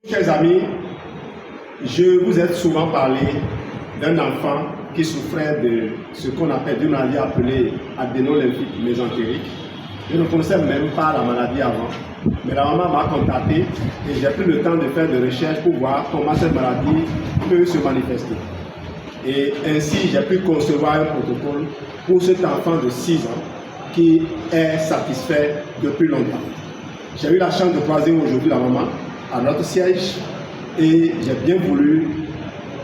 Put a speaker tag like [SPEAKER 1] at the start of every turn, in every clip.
[SPEAKER 1] Chers amis, je vous ai souvent parlé d'un enfant qui souffrait de ce qu'on appelle d'une maladie appelée adénolymphique mésentérique. Je ne connaissais même pas la maladie avant, mais la maman m'a contacté et j'ai pris le temps de faire des recherches pour voir comment cette maladie peut se manifester. Et ainsi, j'ai pu concevoir un protocole pour cet enfant de 6 ans qui est satisfait depuis longtemps. J'ai eu la chance de croiser aujourd'hui la maman à notre siège et j'ai bien voulu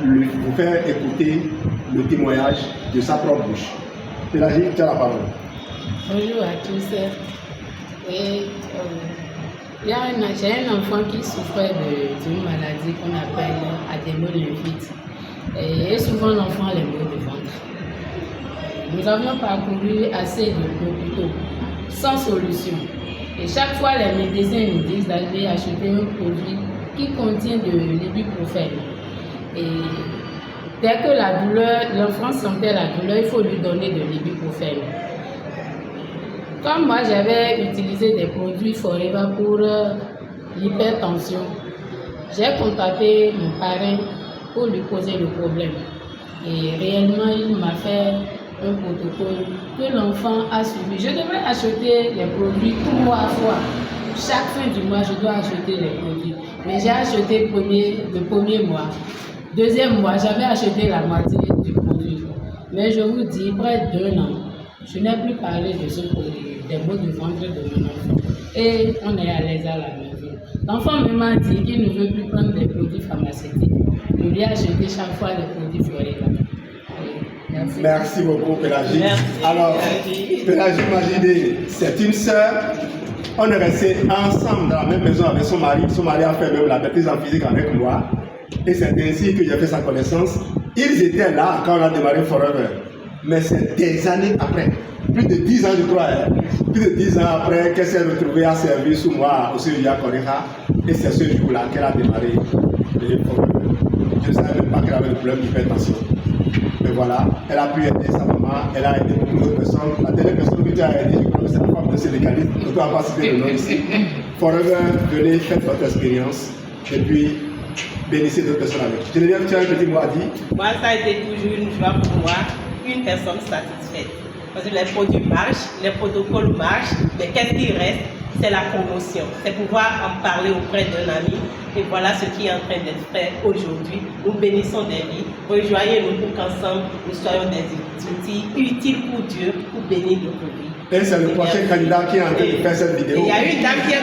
[SPEAKER 1] vous faire écouter le témoignage de sa propre bouche. Pélagie, tu as la parole.
[SPEAKER 2] Bonjour à tous. J'ai un enfant qui souffrait d'une maladie qu'on appelle adénolymphique. Et souvent l'enfant a les maux de ventre. Nous avions parcouru assez d'hôpitaux sans solution. Et chaque fois, les médecins nous disent d'aller acheter un produit qui contient de l'ibuprofène. Et dès que la douleur, l'enfant sentait la douleur, il faut lui donner de l'ibuprofène. Comme moi, j'avais utilisé des produits Forever pour l'hypertension, j'ai contacté mon parrain pour lui poser le problème. Et réellement, il m'a fait un protocole que l'enfant a suivi. Je devrais acheter les produits 3 fois. Chaque fin du mois, je dois acheter les produits. Mais j'ai acheté le premier mois. Deuxième mois, j'avais acheté la moitié du produit. Mais je vous dis, près d'1 an, je n'ai plus parlé de ce produit, des maux de ventre de mon enfant. Et on est à l'aise à la maison. L'enfant m'a dit qu'il ne veut plus prendre des produits pharmaceutiques. Je lui ai acheté chaque fois les produits Forever.
[SPEAKER 1] Merci beaucoup, Pélagie. Alors, Pélagie Magidé, c'est une sœur. On est restés ensemble dans la même maison avec son mari. Son mari a fait même la maîtrise en physique avec moi. Et c'est ainsi que j'ai fait sa connaissance. Ils étaient là quand on a démarré Forever. Mais c'est des années après. Plus de 10 ans, je crois. Plus de 10 ans après qu'elle s'est retrouvée à servir sous moi au Sylvia Koreha. Et c'est ce jour-là qu'elle a démarré Forever. Je ne savais même pas qu'elle avait le problème d'hypertension. Mais voilà, elle a pu aider sa maman, elle a aidé beaucoup d'autres personnes. La dernière personne que tu as aidée, je crois que c'est la femme de syndicaliste. Je ne dois pas citer le nom ici. Forever, venez, faites votre expérience et puis bénissez d'autres personnes avec. Geneviève, tu as un petit mot à dire?
[SPEAKER 3] Moi, ça a été toujours une joie pour moi, une personne satisfaite. Parce que les produits marchent, les protocoles marchent, mais qu'est-ce qui reste? C'est la promotion. C'est pouvoir en parler auprès d'un ami. Et voilà ce qui est en train d'être fait aujourd'hui. Nous bénissons des vies. Rejoignez-nous pour qu'ensemble, nous soyons des outils utiles pour Dieu, pour bénir notre vie.
[SPEAKER 1] Et c'est le prochain candidat qui est en train de faire cette vidéo.
[SPEAKER 3] Il y a une dame qui est